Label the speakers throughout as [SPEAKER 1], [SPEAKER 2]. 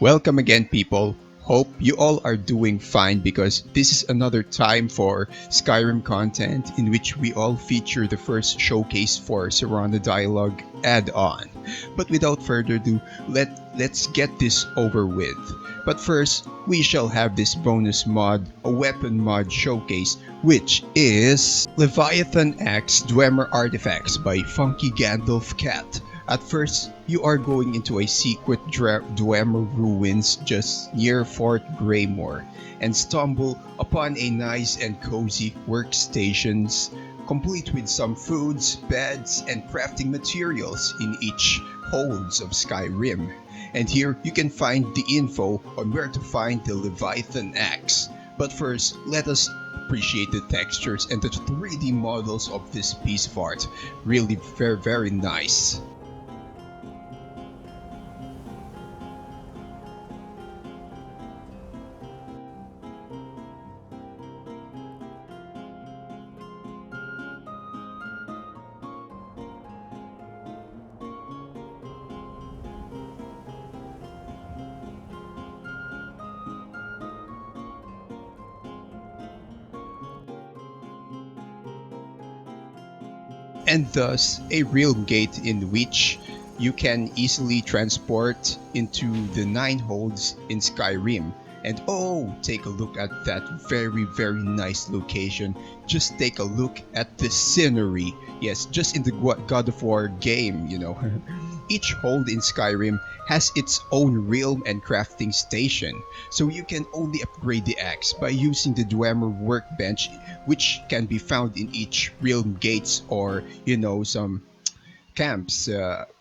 [SPEAKER 1] Welcome again, people. Hope you all are doing fine because this is another time for Skyrim content in which we all feature the first showcase for Serana Dialogue add-on. But without further ado, let's get this over with. But first, we shall have this bonus mod, a weapon mod showcase, which is Leviathan Axe Dwemer Artifacts by Funky Gandalf Cat. At first, you are going into a secret Dwemer ruins just near Fort Greymore and stumble upon a nice and cozy workstations complete with some foods, beds, and crafting materials in each holds of Skyrim. And here you can find the info on where to find the Leviathan Axe. But first, let us appreciate the textures and the 3D models of this piece of art. Really very nice. And thus a real gate in which you can easily transport into the 9 holds in Skyrim. And oh, take a look at that very nice location. Just take a look at the scenery. Yes, just in the God of War game. Each hold in Skyrim has its own realm and crafting station, so you can only upgrade the axe by using the Dwemer workbench, which can be found in each realm gates or some camps,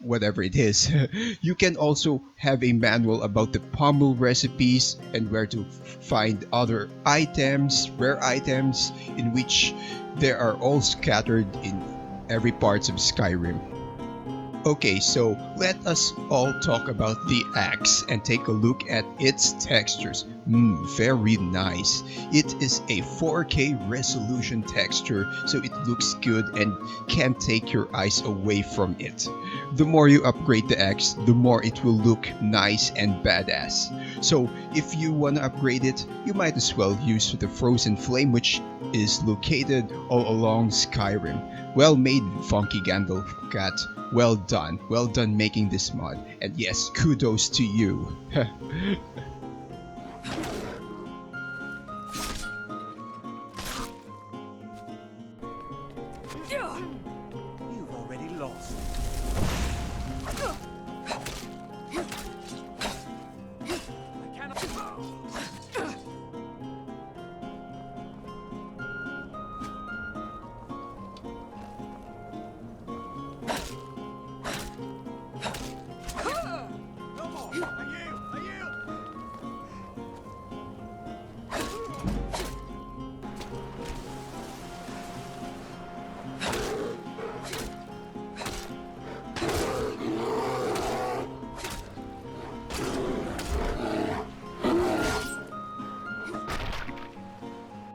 [SPEAKER 1] whatever it is. You can also have a manual about the pommel recipes and where to find other items, rare items, in which they are all scattered in every parts of Skyrim. Okay, so let us all talk about the axe and take a look at its textures. Very nice. It is a 4K resolution texture, so it looks good and can't take your eyes away from it. The more you upgrade the axe, the more it will look nice and badass. So if you wanna upgrade it, you might as well use the Frozen Flame, which is located all along Skyrim. Well made, Funky Gandalf Cat. Well done making this mod, and yes, kudos to you.
[SPEAKER 2] You've already lost. I cannot. No more. I yield.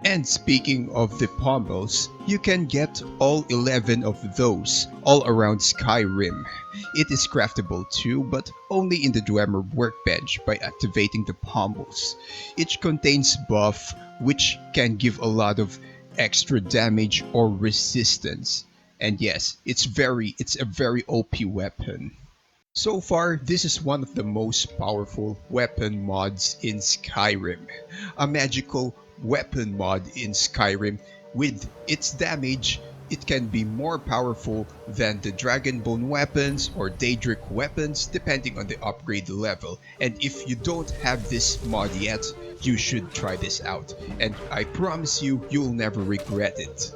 [SPEAKER 1] And speaking of the pommels, you can get all 11 of those all around Skyrim. It is craftable too, but only in the Dwemer workbench by activating the pommels. Each contains buff, which can give a lot of extra damage or resistance. And yes, it's a very OP weapon. So far, this is one of the most powerful weapon mods in Skyrim. A magical weapon mod in Skyrim. With its damage, it can be more powerful than the Dragonbone weapons or Daedric weapons depending on the upgrade level. And if you don't have this mod yet, you should try this out. And I promise you, you'll never regret it.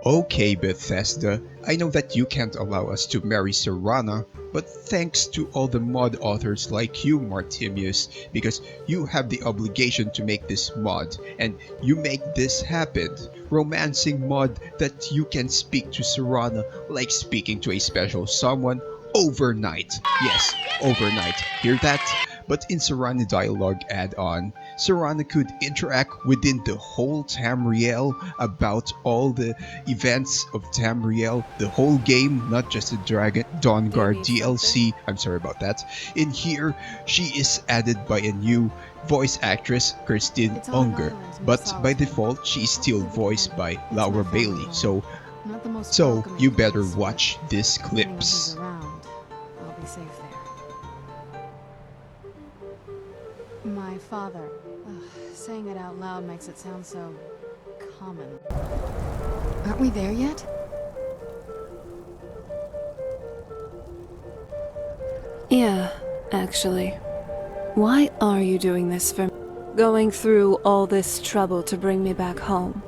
[SPEAKER 1] Okay, Bethesda, I know that you can't allow us to marry Serana, but thanks to all the mod authors like you, Martimius, because you have the obligation to make this mod, and you make this happen. Romancing mod that you can speak to Serana like speaking to a special someone overnight. Yes, overnight. Hear that? But in Serana Dialogue add-on, Serana could interact within the whole Tamriel about all the events of Tamriel, the whole game, not just the Dragon Dawnguard DLC. I'm sorry about that. In here, she is added by a new voice actress, Kirsten Unger, but by default, she is still voiced by Laura Bailey. So you better watch these clips.
[SPEAKER 3] I'll be safe there. My father. Saying it out loud makes it sound so common. Aren't we there yet?
[SPEAKER 4] Yeah, actually. Why are you doing this for me? Going through all this trouble to bring me back home?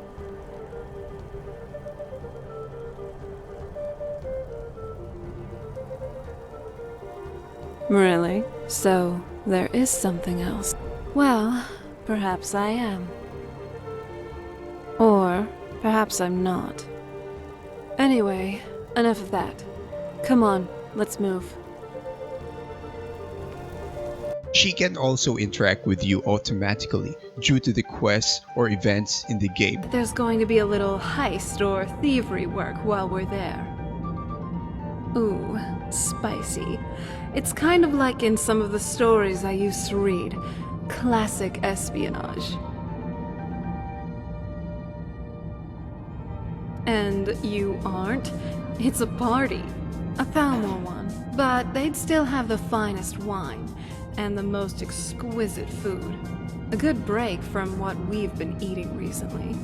[SPEAKER 4] Really? So, there is something else. Well, perhaps I am. Or, perhaps I'm not. Anyway, enough of that. Come on, let's move.
[SPEAKER 1] She can also interact with you automatically due to the quests or events in the game.
[SPEAKER 4] There's going to be a little heist or thievery work while we're there. Ooh, spicy. It's kind of like in some of the stories I used to read. Classic espionage. And you aren't? It's a party. A Thalmor one. But they'd still have the finest wine and the most exquisite food. A good break from what we've been eating recently.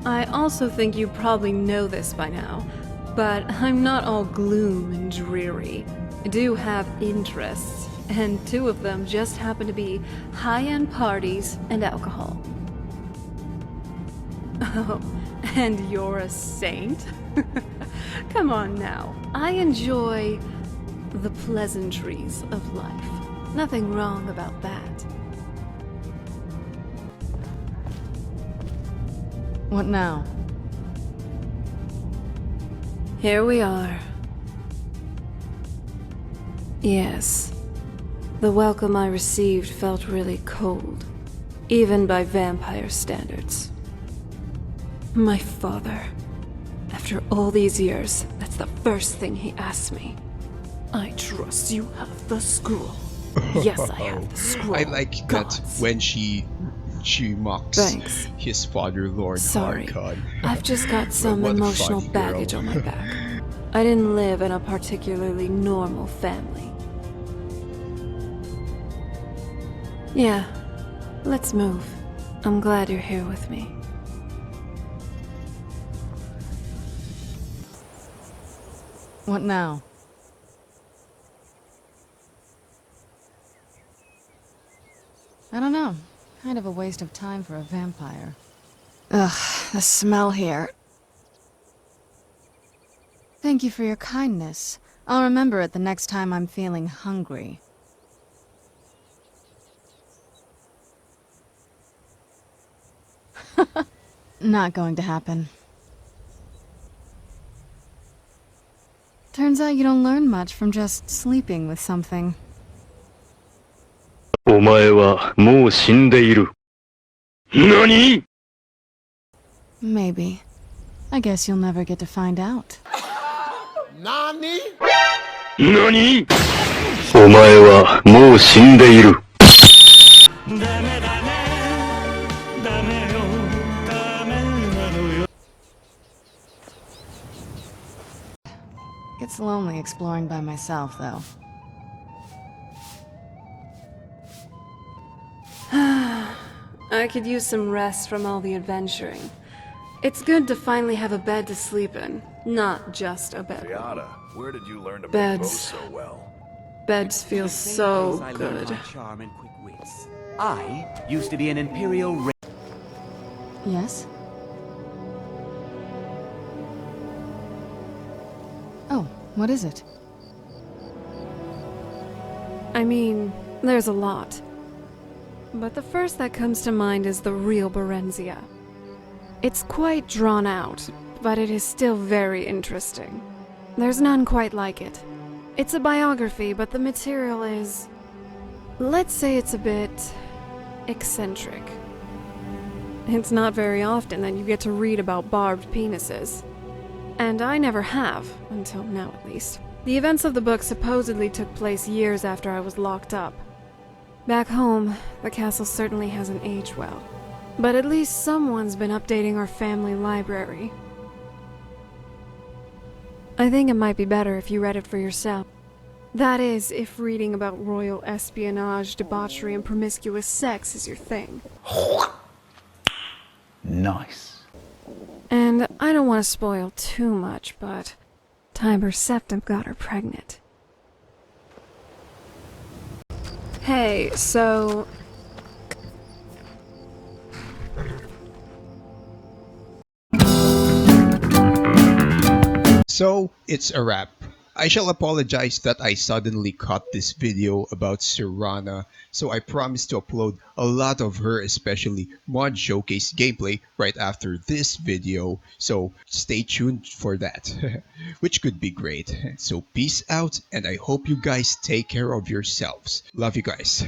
[SPEAKER 4] I also think you probably know this by now, but I'm not all gloom and dreary. I do have interests, and 2 of them just happen to be high-end parties and alcohol. Oh, and you're a saint? Come on now. I enjoy the pleasantries of life. Nothing wrong about that.
[SPEAKER 3] What now?
[SPEAKER 4] Here we are. Yes. The welcome I received felt really cold, even by vampire standards. My father. After all these years, that's the first thing he asked me. I trust you have the scroll. Yes, I have the scroll.
[SPEAKER 1] I like
[SPEAKER 4] Gods.
[SPEAKER 1] that when she mocks
[SPEAKER 4] Thanks.
[SPEAKER 1] his father, Lord
[SPEAKER 4] Sorry,
[SPEAKER 1] Harkon.
[SPEAKER 4] I've just got some
[SPEAKER 1] What a
[SPEAKER 4] emotional
[SPEAKER 1] funny girl.
[SPEAKER 4] baggage on my back. I didn't live in a particularly normal family. Yeah, let's move. I'm glad you're here with me.
[SPEAKER 3] What now? I don't know. Kind of a waste of time for a vampire. Ugh, the smell here. Thank you for your kindness. I'll remember it the next time I'm feeling hungry. Not going to happen. Turns out you don't learn much from just sleeping with something.
[SPEAKER 5] お前はもう死んでいる。何？
[SPEAKER 3] Maybe. I guess you'll never get to find out.
[SPEAKER 5] 何？お前はもう死んでいる。ダメだね。ダメよ。ダメなのよ。
[SPEAKER 3] It's lonely exploring by myself, though.
[SPEAKER 4] I could use some rest from all the adventuring. It's good to finally have a bed to sleep in, not just a bed.
[SPEAKER 2] Serana, where did you learn to make
[SPEAKER 4] Beds.
[SPEAKER 2] bows so well?
[SPEAKER 4] Beds feel so
[SPEAKER 2] I learned
[SPEAKER 4] good.
[SPEAKER 2] my charm and quick wits. I used to be an Imperial
[SPEAKER 3] Yes? Oh, what is it?
[SPEAKER 4] I mean, there's a lot. But the first that comes to mind is the real Berenzia. It's quite drawn out, but it is still very interesting. There's none quite like it. It's a biography, but the material is let's say it's a bit eccentric. It's not very often that you get to read about barbed penises. And I never have, until now at least. The events of the book supposedly took place years after I was locked up. Back home, the castle certainly hasn't aged well. But at least someone's been updating our family library. I think it might be better if you read it for yourself. That is, if reading about royal espionage, debauchery, and promiscuous sex is your thing.
[SPEAKER 2] Nice.
[SPEAKER 4] And I don't want to spoil too much, but Tiber Septim got her pregnant. Hey, so...
[SPEAKER 1] So, it's a wrap. I shall apologize that I suddenly cut this video about Serana, so I promise to upload a lot of her, especially Mod Showcase gameplay, right after this video, so stay tuned for that, which could be great. So peace out, and I hope you guys take care of yourselves. Love you guys.